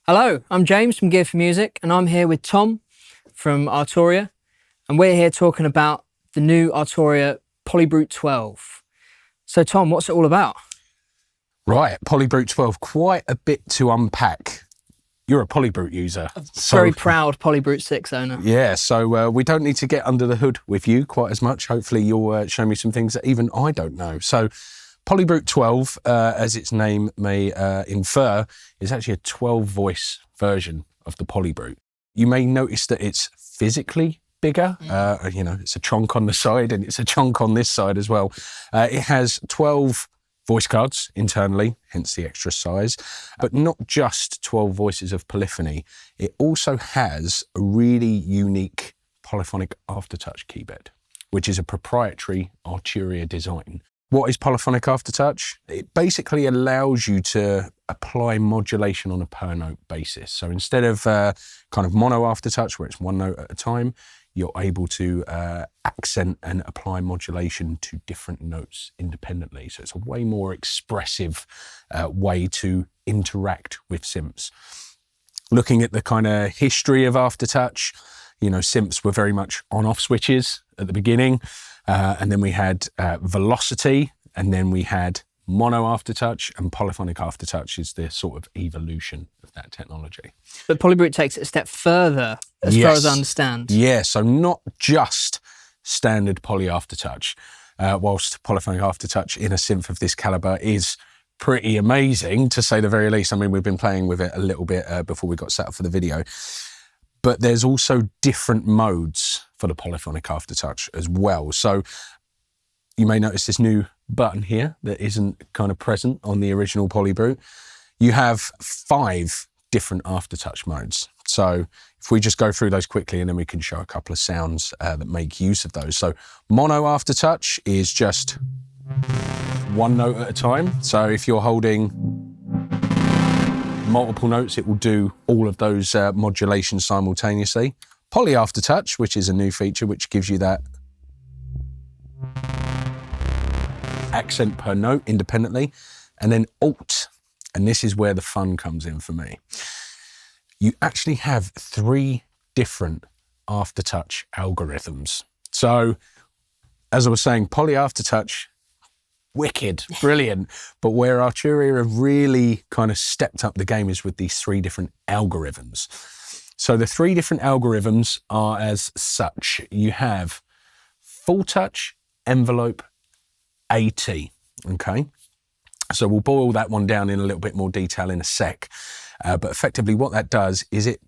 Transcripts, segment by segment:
Hello, I'm James from Gear4music, and I'm here with Tom from Arturia, and we're here talking about the new Arturia Polybrute 12. So Tom, what's it all about? Right, Polybrute 12, quite a bit to unpack. You're a Polybrute user. Very proud Polybrute 6 owner. Yeah, so we don't need to get under the hood with you quite as much. Hopefully you'll show me some things that even I don't know. So Polybrute 12, as its name may infer, is actually a 12-voice version of the Polybrute. You may notice that it's physically bigger. You know, it's a chonk on the side and it's a chonk on this side as well. It has 12 voice cards internally, hence the extra size, but not just 12 voices of polyphony. It also has a really unique polyphonic aftertouch keyboard, which is a proprietary Arturia design. What is polyphonic aftertouch? It basically allows you to apply modulation on a per note basis. So instead of kind of mono aftertouch, where it's one note at a time, you're able to accent and apply modulation to different notes independently. So it's a way more expressive way to interact with synths. Looking at the kind of history of aftertouch, you know, synths were very much on-off switches at the beginning, and then we had velocity, and then we had mono aftertouch, and polyphonic aftertouch is the sort of evolution of that technology. But Polybrute takes it a step further, as far as I understand. Yeah, so not just standard poly aftertouch, whilst polyphonic aftertouch in a synth of this caliber is pretty amazing, to say the very least. I mean, we've been playing with it a little bit before we got set up for the video. But there's also different modes for the polyphonic aftertouch as well. So you may notice this new button here that isn't kind of present on the original Polybrute. You have 5 different aftertouch modes. So if we just go through those quickly, and then we can show a couple of sounds that make use of those. So mono aftertouch is just one note at a time. So if you're holding multiple notes, it will do all of those modulations simultaneously. Poly aftertouch, which is a new feature, which gives you that accent per note independently. And then alt, and this is where the fun comes in for me. You actually have 3 different aftertouch algorithms. So as I was saying, poly aftertouch, wicked, brilliant. But where Arturia have really kind of stepped up the game is with these 3 different algorithms. So the 3 different algorithms are as such. You have full touch, envelope, AT, okay? So we'll boil that one down in a little bit more detail in a sec. But effectively what that does is it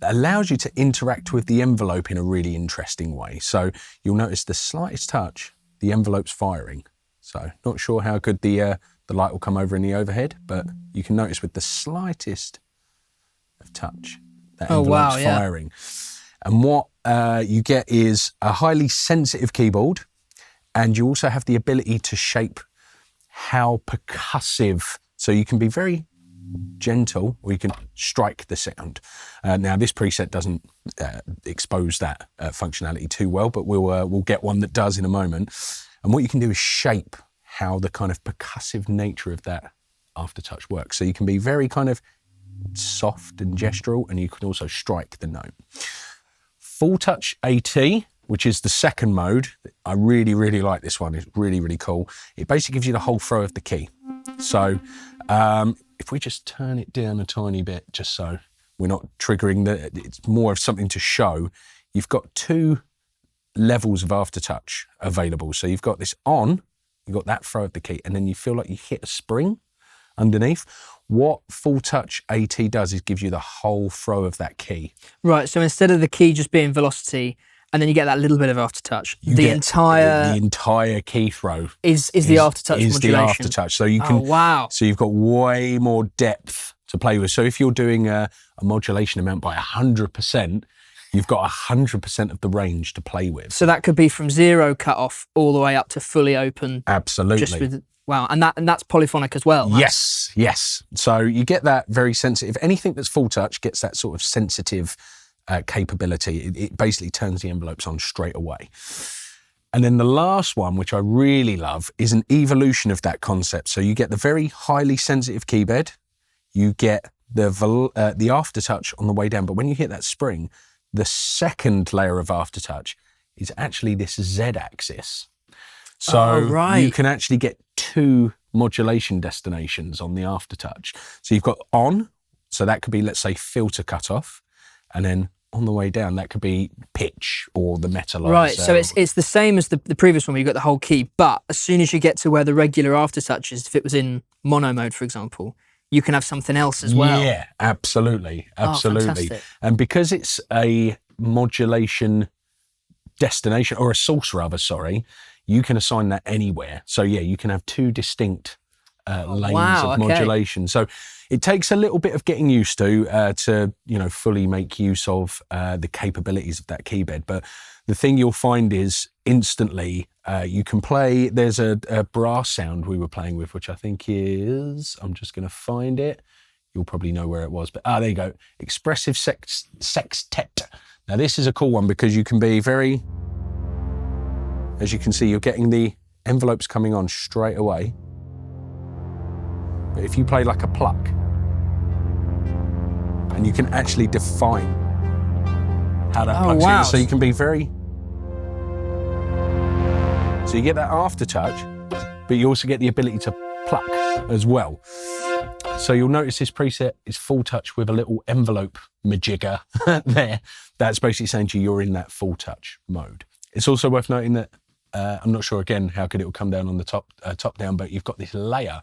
allows you to interact with the envelope in a really interesting way. So you'll notice the slightest touch, the envelope's firing. So not sure how good the light will come over in the overhead, but you can notice with the slightest of touch, that envelope's firing. And what you get is a highly sensitive keyboard, and you also have the ability to shape how percussive, so you can be very gentle, or you can strike the sound. Now this preset doesn't expose that functionality too well, but we'll get one that does in a moment. And what you can do is shape how the kind of percussive nature of that aftertouch works. So you can be very kind of soft and gestural, and you can also strike the note. Full touch AT, which is the second mode. I really, really like this one. It's really, really cool. It basically gives you the whole throw of the key. So if we just turn it down a tiny bit, just so we're not triggering it's more of something to show. You've got 2 levels of aftertouch available. So you've got this on, you've got that throw of the key, and then you feel like you hit a spring underneath. What full touch AT does is gives you the whole throw of that key. Right, so instead of the key just being velocity, and then you get that little bit of aftertouch, the entire key throw is the aftertouch modulation. Is the aftertouch. So you can, so you've got way more depth to play with. So if you're doing a modulation amount by 100%, you've got 100% of the range to play with. So that could be from 0 cut off all the way up to fully open. Absolutely. Just with, wow, and that's polyphonic as well. Right? Yes, yes. So you get that very sensitive. Anything that's full touch gets that sort of sensitive capability. It basically turns the envelopes on straight away. And then the last one, which I really love, is an evolution of that concept. So you get the very highly sensitive keyboard, you get the aftertouch on the way down, but when you hit that spring, the second layer of aftertouch is actually this Z-axis. So you can actually get 2 modulation destinations on the aftertouch. So you've got on, so that could be, let's say, filter cutoff, and then on the way down, that could be pitch or the metalizer. Right, so it's the same as the previous one where you've got the whole key, but as soon as you get to where the regular aftertouch is, if it was in mono mode, for example, you can have something else as well. Yeah, absolutely. Fantastic. And because it's a modulation destination, or a source rather, sorry, you can assign that anywhere. So yeah, you can have 2 distinct lanes of modulation. So it takes a little bit of getting used to fully make use of the capabilities of that keybed. But the thing you'll find is instantly you can play. There's a brass sound we were playing with, which I think is, I'm just going to find it. You'll probably know where it was, but there you go. Expressive sextet. Now this is a cool one because you can be very, as you can see, you're getting the envelopes coming on straight away. But if you play like a pluck, and you can actually define how that plucks in. So you can be very, so you get that aftertouch, but you also get the ability to pluck as well. So you'll notice this preset is full touch with a little envelope majigger there. That's basically saying to you, you're in that full touch mode. It's also worth noting that, I'm not sure again how good it will come down on the top down, but you've got this layer.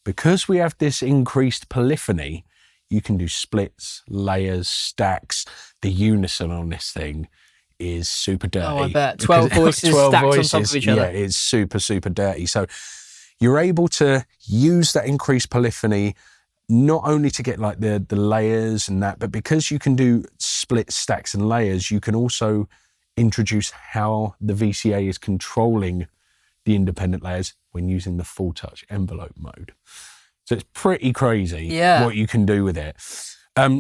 Because we have this increased polyphony, you can do splits, layers, stacks. The unison on this thing is super dirty. Oh, I bet. 12 voices stacked on top of each other. Yeah, it's super, super dirty. So you're able to use that increased polyphony not only to get like the layers and that, but because you can do splits, stacks and layers, you can also introduce how the VCA is controlling the independent layers when using the full touch envelope mode. So it's pretty crazy what you can do with it.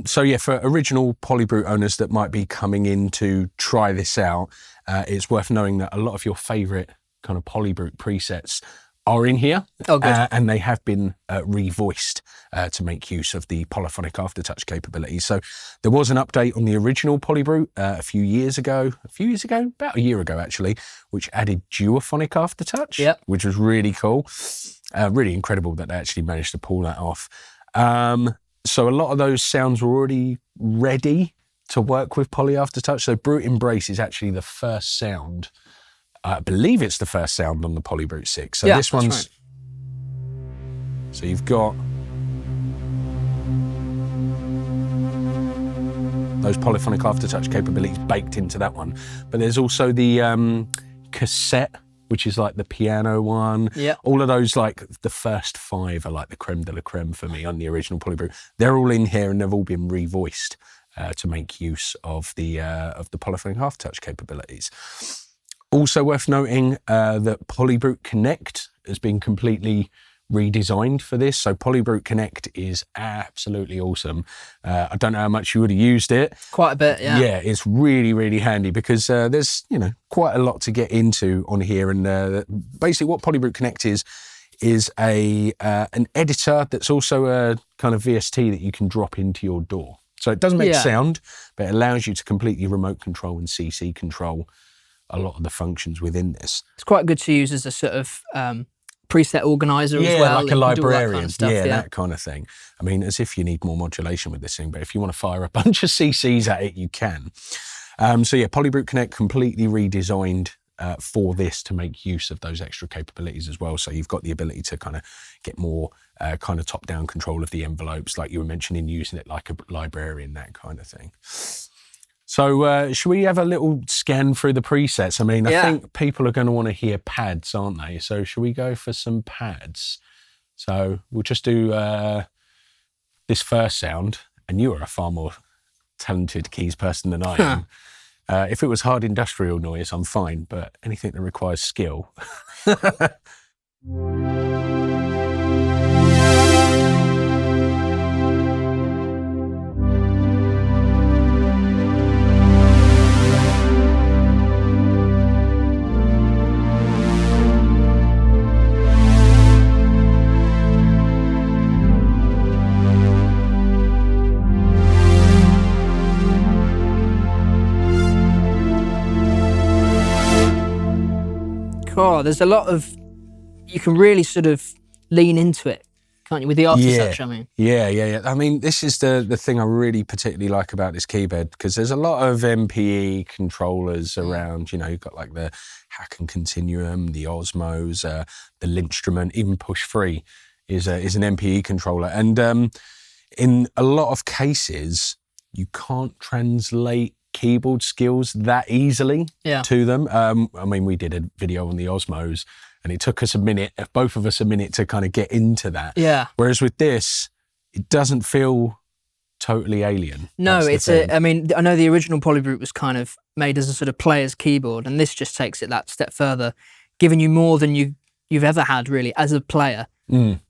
So yeah, for original Polybrute owners that might be coming in to try this out, it's worth knowing that a lot of your favorite kind of Polybrute presets are in here, and they have been revoiced to make use of the polyphonic aftertouch capabilities. So there was an update on the original Polybrute a few years ago, about a year ago actually, which added duophonic aftertouch, which was really cool. Really incredible that they actually managed to pull that off. So a lot of those sounds were already ready to work with poly aftertouch. So Brute Embrace is actually the first sound, I believe it's the first sound on the Polybrute 6. So this one's, right. So you've got those polyphonic aftertouch capabilities baked into that one. But there's also the cassette, which is like the piano one. All of those, like the first 5 are like the creme de la creme for me on the original Polybrute. They're all in here and they've all been revoiced to make use of the polyphonic aftertouch capabilities. Also worth noting that Polybrute Connect has been completely redesigned for this. So Polybrute Connect is absolutely awesome. I don't know how much you would have used it. Quite a bit, yeah. Yeah, it's really, really handy because there's, quite a lot to get into on here. And basically what Polybrute Connect is an editor that's also a kind of VST that you can drop into your DAW. So it doesn't make sound, but it allows you to completely remote control and CC control a lot of the functions within this. It's quite good to use as a sort of preset organizer as well. Yeah, like a librarian. Kind of stuff, that kind of thing. I mean, as if you need more modulation with this thing, but if you want to fire a bunch of CCs at it, you can. So yeah, Polybrute Connect completely redesigned for this to make use of those extra capabilities as well. So you've got the ability to kind of get more kind of top-down control of the envelopes, like you were mentioning, using it like a librarian, that kind of thing. So should we have a little scan through the presets? I mean, I think people are going to want to hear pads, aren't they? So should we go for some pads? So we'll just do this first sound, and you are a far more talented keys person than I am. If it was hard industrial noise, I'm fine, but anything that requires skill. Oh, there's a lot of, you can really sort of lean into it, can't you, with the aftertouch, I mean. Yeah. I mean, this is the thing I really particularly like about this keyboard, because there's a lot of MPE controllers around, you know, you've got like the Hack and Continuum, the Osmos, the Linstrument, even Push 3 is an MPE controller. And in a lot of cases, you can't translate keyboard skills that easily to them. I mean, we did a video on the Osmos, and it took us a minute, both of us a minute, to kind of get into that. Yeah. Whereas with this, it doesn't feel totally alien. No, I mean, I know the original Polybrute was kind of made as a sort of player's keyboard, and this just takes it that step further, giving you more than you've ever had, really, as a player,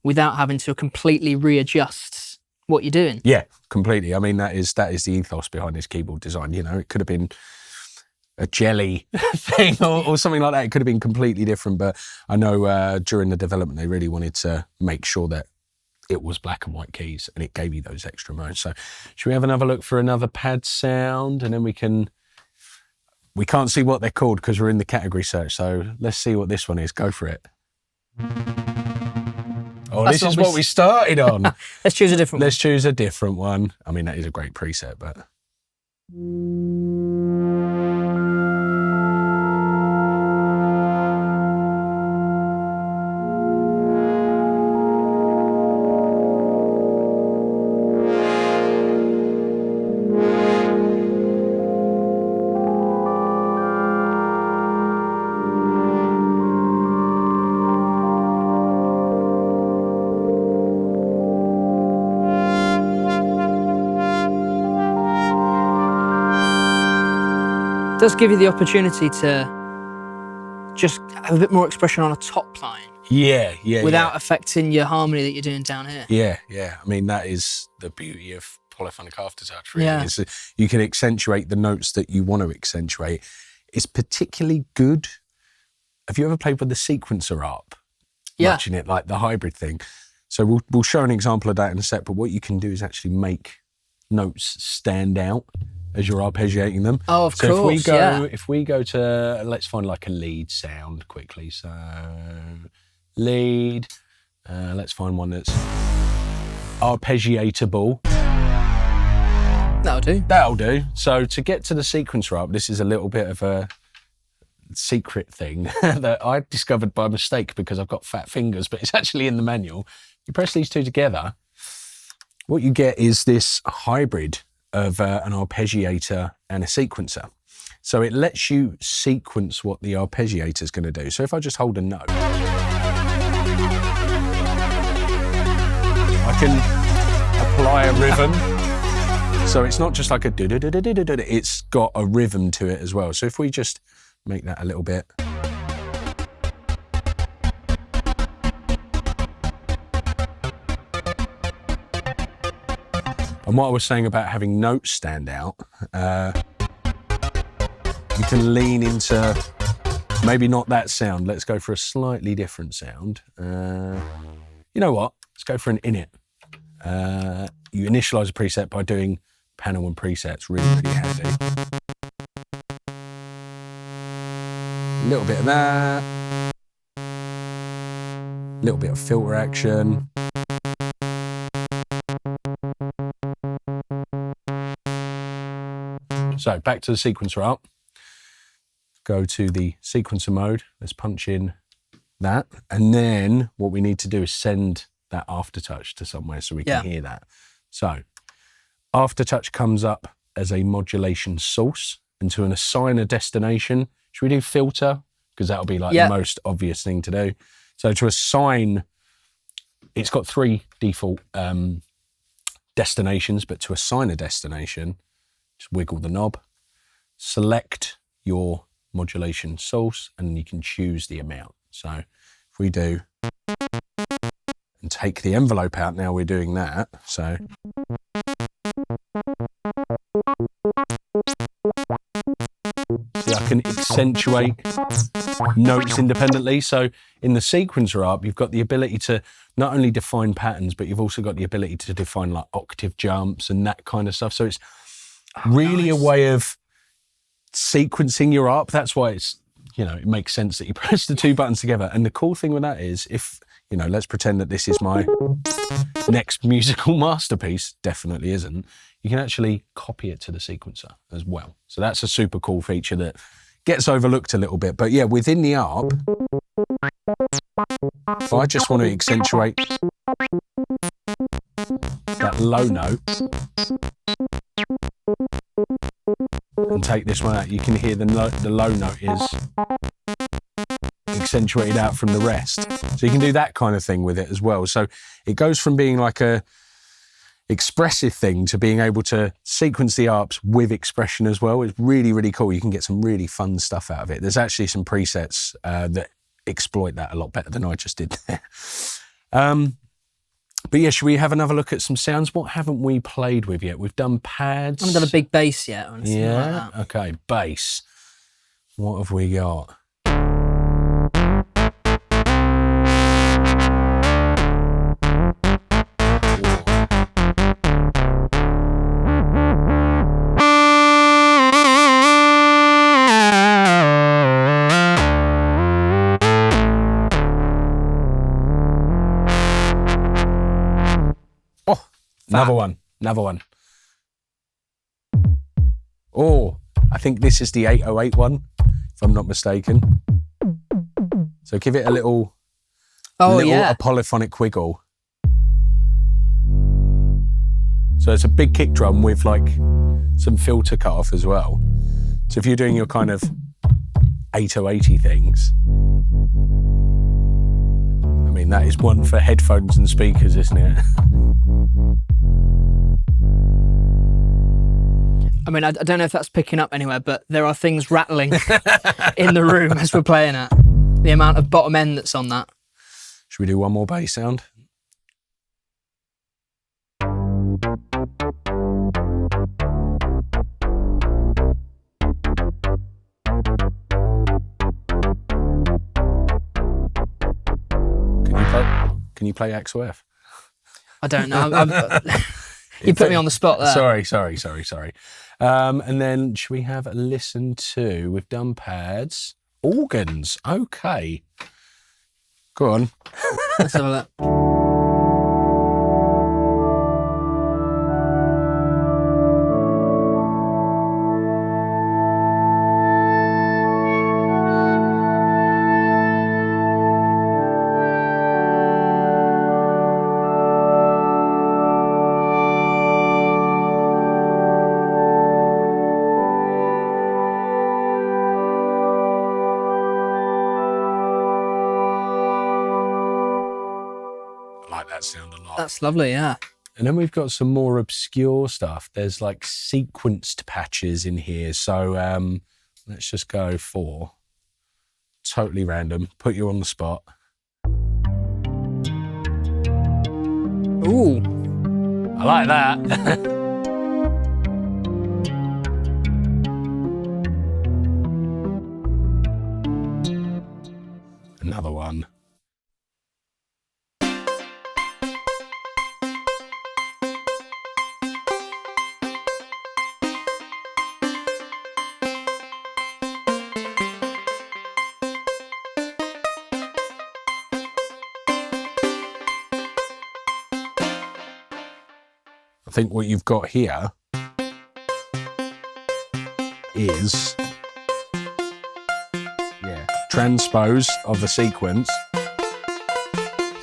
without having to completely readjust what you're doing. Yeah, completely. I mean, that is the ethos behind this keyboard design. You know, it could have been a jelly thing or something like that. It could have been completely different, but I know during the development they really wanted to make sure that it was black and white keys, and it gave you those extra modes. So should we have another look for another pad sound, and then we can't see what they're called because we're in the category search, so let's see what this one is. Go for it. Oh, this is what we started on. Let's choose a different one. Let's choose a different one. I mean, that is a great preset, but it does give you the opportunity to just have a bit more expression on a top line. Yeah. Without affecting your harmony that you're doing down here. Yeah. I mean, that is the beauty of polyphonic aftertouch, really. Yeah. Is you can accentuate the notes that you want to accentuate. It's particularly good. Have you ever played with the sequencer arp? Yeah. Matching it, like the hybrid thing. So we'll show an example of that in a sec, but what you can do is actually make notes stand out as you're arpeggiating them. Oh, of course, if we go to, let's find like a lead sound quickly. So lead, let's find one that's arpeggiatable. That'll do. So to get to the sequencer arp, this is a little bit of a secret thing that I discovered by mistake because I've got fat fingers, but it's actually in the manual. You press these two together, what you get is this hybrid of an arpeggiator and a sequencer. So it lets you sequence what the arpeggiator is going to do. So if I just hold a note, I can apply a rhythm. So it's not just like a do-do-do-do-do-do, it's got a rhythm to it as well. So if we just make that a little bit. And what I was saying about having notes stand out, you can lean into maybe not that sound. Let's go for a slightly different sound. You know what? Let's go for an init. You initialize a preset by doing panel and presets, really handy. A little bit of that. A little bit of filter action. So back to the sequencer arp. Go to the sequencer mode. Let's punch in that. And then what we need to do is send that aftertouch to somewhere so we can hear that. So aftertouch comes up as a modulation source, and to assign a destination, should we do filter? Because that'll be like the most obvious thing to do. So to assign, it's got 3 default destinations, but to assign a destination, just wiggle the knob, select your modulation source, and you can choose the amount. So if we do, and take the envelope out, now we're doing that. So see, I can accentuate notes independently. So in the sequencer arp, you've got the ability to not only define patterns, but you've also got the ability to define like octave jumps and that kind of stuff. So it's really a way of sequencing your arp. That's why it's you know, it makes sense that you press the two buttons together. And the cool thing with that is, if, you know, let's pretend that this is my next musical masterpiece, definitely isn't, you can actually copy it to the sequencer as well. So that's a super cool feature that gets overlooked a little bit. But yeah, within the ARP, if I just want to accentuate that low note and take this one out, you can hear the low note is accentuated out from the rest. So you can do that kind of thing with it as well. So it goes from being like a expressive thing to being able to sequence the ARPs with expression as well. It's really, really cool. You can get some really fun stuff out of it. There's actually some presets that exploit that a lot better than I just did there. But yeah, should we have another look at some sounds? What haven't we played with yet? We've done pads. I haven't done a big bass yet. Honestly, yeah, like that. Okay, bass. What have we got? Another one. Oh, I think this is the 808 one, if I'm not mistaken. So give it a little a polyphonic wiggle. So it's a big kick drum with like some filter cut off as well. So if you're doing your kind of 808-y things, I mean, that is one for headphones and speakers, isn't it? I mean, I don't know if that's picking up anywhere, but there are things rattling in the room as we're playing it. The amount of bottom end that's on that. Should we do one more bass sound? Can you play XOF? I don't know. You put me on the spot there. Sorry. And then should we have a listen to, we've done pads, organs. Okay. Go on. Let's have a look. That sound a lot. That's lovely, yeah. And then we've got some more obscure stuff. There's like sequenced patches in here. So let's just go for totally random, put you on the spot. Ooh. I like that. Another one. I think what you've got here is, transpose of the sequence.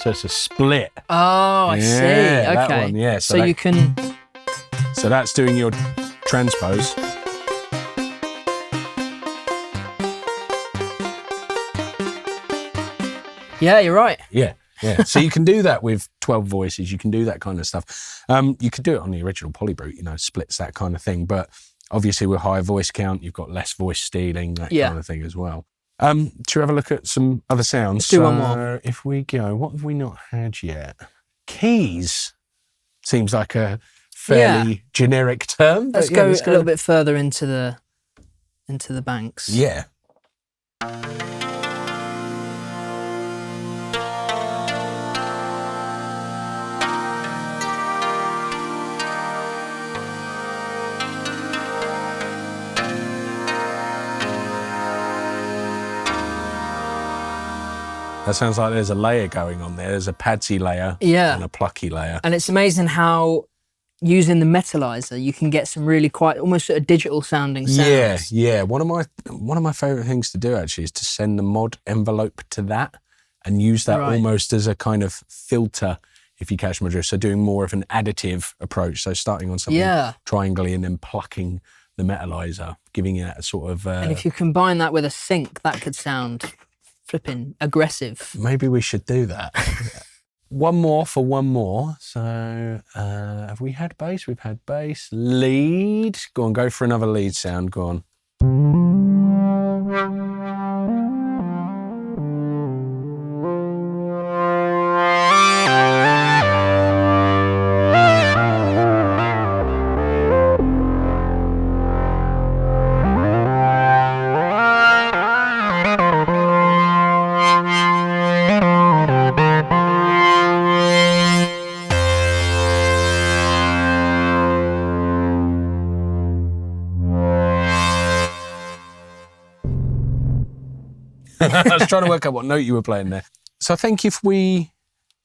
So it's a split. Oh, I see. Okay. That one, yeah. So you can... So that's doing your transpose. Yeah, you're right. Yeah. So you can do that with 12 voices. You can do that kind of stuff. You could do it on the original Polybrute, splits, that kind of thing. But obviously with higher voice count, you've got less voice stealing, that kind of thing as well. Should we have a look at some other sounds? Let's do one more. If we go, what have we not had yet? Keys seems like a fairly generic term. Let's go a little bit further into the banks. Yeah. That sounds like there's a layer going on there. There's a padsy layer Yeah. and a plucky layer. And it's amazing how using the metalizer, you can get some really quite almost sort of digital sounding sounds. Yeah. One of my favorite things to do actually is to send the mod envelope to that and use that almost as a kind of filter, if you catch my drift. So doing more of an additive approach. So starting on something triangly and then plucking the metalizer, giving it a sort of... and if you combine that with a sync, that could sound flipping aggressive. Maybe we should do that. One more for one more. So have we had bass? We've had bass. Lead. Go on, go for another lead sound. Go on. I was trying to work out what note you were playing there. So I think if we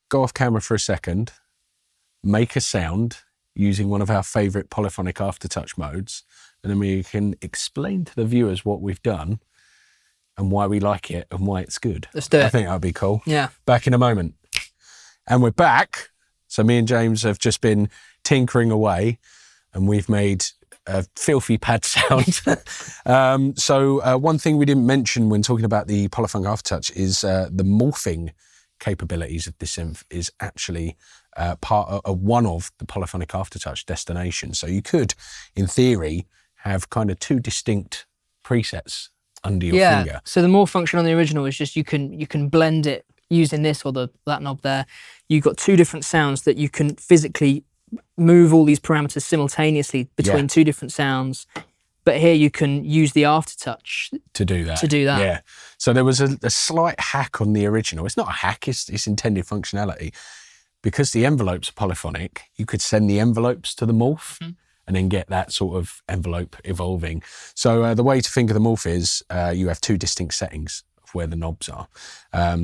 go off camera for a second, make a sound using one of our favourite polyphonic aftertouch modes, and then we can explain to the viewers what we've done and why we like it and why it's good. Let's do it. I think that would be cool. Yeah. Back in a moment. And we're back. So me and James have just been tinkering away and we've made a filthy pad sound. One thing we didn't mention when talking about the polyphonic aftertouch is the morphing capabilities of this synth is actually part of one of the polyphonic aftertouch destinations. So you could, in theory, have kind of two distinct presets under your finger. So the morph function on the original is just you can blend it using this or that knob there. You've got two different sounds that you can physically move all these parameters simultaneously between two different sounds. But here you can use the aftertouch to do that. Yeah. So there was a slight hack on the original. It's not a hack, it's intended functionality. Because the envelopes are polyphonic, you could send the envelopes to the morph and then get that sort of envelope evolving. So the way to think of the morph is you have two distinct settings of where the knobs are.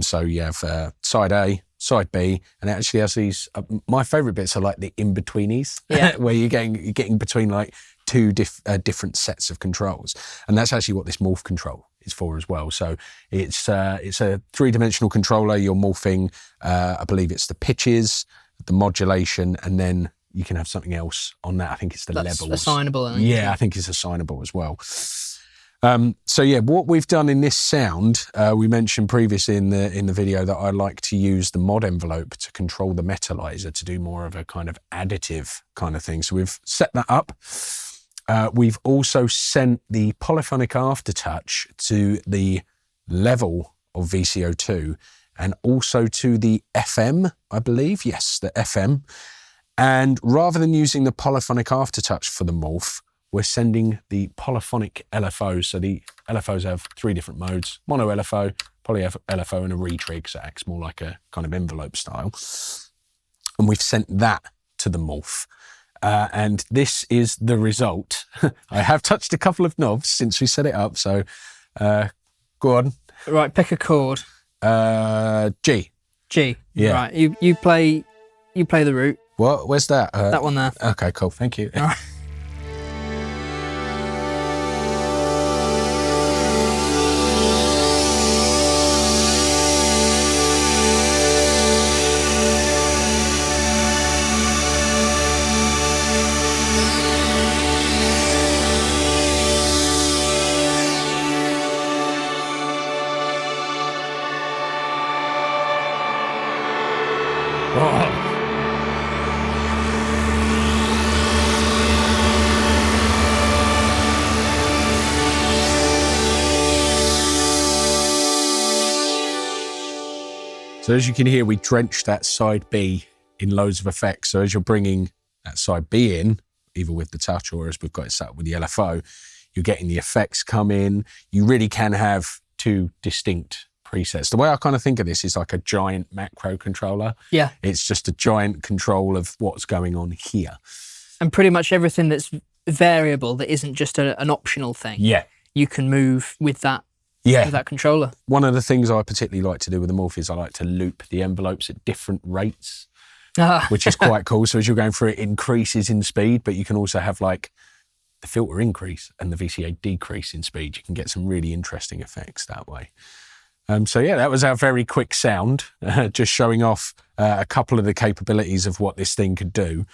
So you have side A, side B, and it actually has these, my favourite bits are like the in-betweenies, where you're getting between like two different sets of controls. And that's actually what this morph control is for as well. So it's a three-dimensional controller. You're morphing, I believe it's the pitches, the modulation, and then you can have something else on that. I think it's the levels. Assignable. I think it's assignable as well. What we've done in this sound, we mentioned previously in the video that I like to use the mod envelope to control the metalizer to do more of a kind of additive kind of thing. So we've set that up. We've also sent the polyphonic aftertouch to the level of VCO2 and also to the FM, I believe. Yes, the FM. And rather than using the polyphonic aftertouch for the morph, we're sending the polyphonic LFO. So the LFOs have three different modes: mono LFO, poly LFO, and a retrig. So it acts more like a kind of envelope style. And we've sent that to the morph. And this is the result. I have touched a couple of knobs since we set it up. So go on. Right, pick a chord. G. G. Yeah. Right, you play the root. What? Where's that? That one there. Okay, cool. Thank you. All right. So as you can hear, we drenched that side B in loads of effects. So as you're bringing that side B in, either with the touch or as we've got it set up with the LFO, you're getting the effects come in. You really can have two distinct presets. The way I kind of think of this is like a giant macro controller. Yeah. It's just a giant control of what's going on here. And pretty much everything that's variable that isn't just an optional thing. Yeah. You can move with that Yeah. with that controller. One of the things I particularly like to do with the Morphée is I like to loop the envelopes at different rates, which is quite cool. So as you're going through, it increases in speed, but you can also have like the filter increase and the VCA decrease in speed. You can get some really interesting effects that way. So yeah, that was our very quick sound, just showing off a couple of the capabilities of what this thing could do.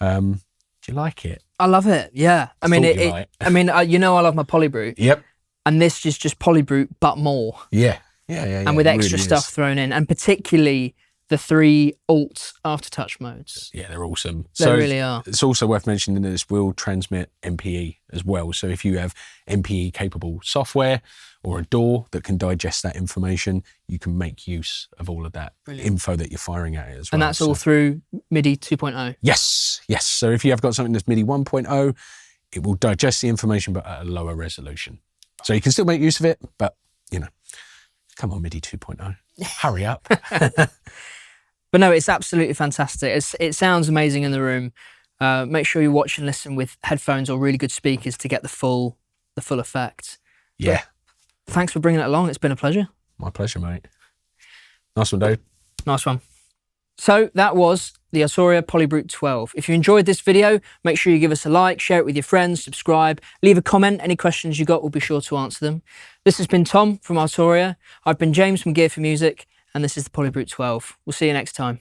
Do you like it? I love it. Yeah. I mean, you know, I love my Polybrute. Yep. And this is just Polybrute, but more. Yeah. And with extra stuff thrown in, and particularly the 3 alt aftertouch modes. Yeah, they're awesome. They really are. It's also worth mentioning that this will transmit MPE as well. So if you have MPE capable software or a DAW that can digest that information, you can make use of all of that info that you're firing at it as well. And that's all through MIDI 2.0? Yes, yes. So if you have got something that's MIDI 1.0, it will digest the information but at a lower resolution. So you can still make use of it, but, you know, come on, MIDI 2.0, hurry up. But no, it's absolutely fantastic. It sounds amazing in the room. Make sure you watch and listen with headphones or really good speakers to get the full effect. Yeah. But thanks for bringing it along. It's been a pleasure. My pleasure, mate. Nice one, Dave. Nice one. So that was the Arturia Polybrute 12. If you enjoyed this video, make sure you give us a like, share it with your friends, subscribe, leave a comment. Any questions you got, we'll be sure to answer them. This has been Tom from Arturia. I've been James from Gear4music, and this is the Polybrute 12. We'll see you next time.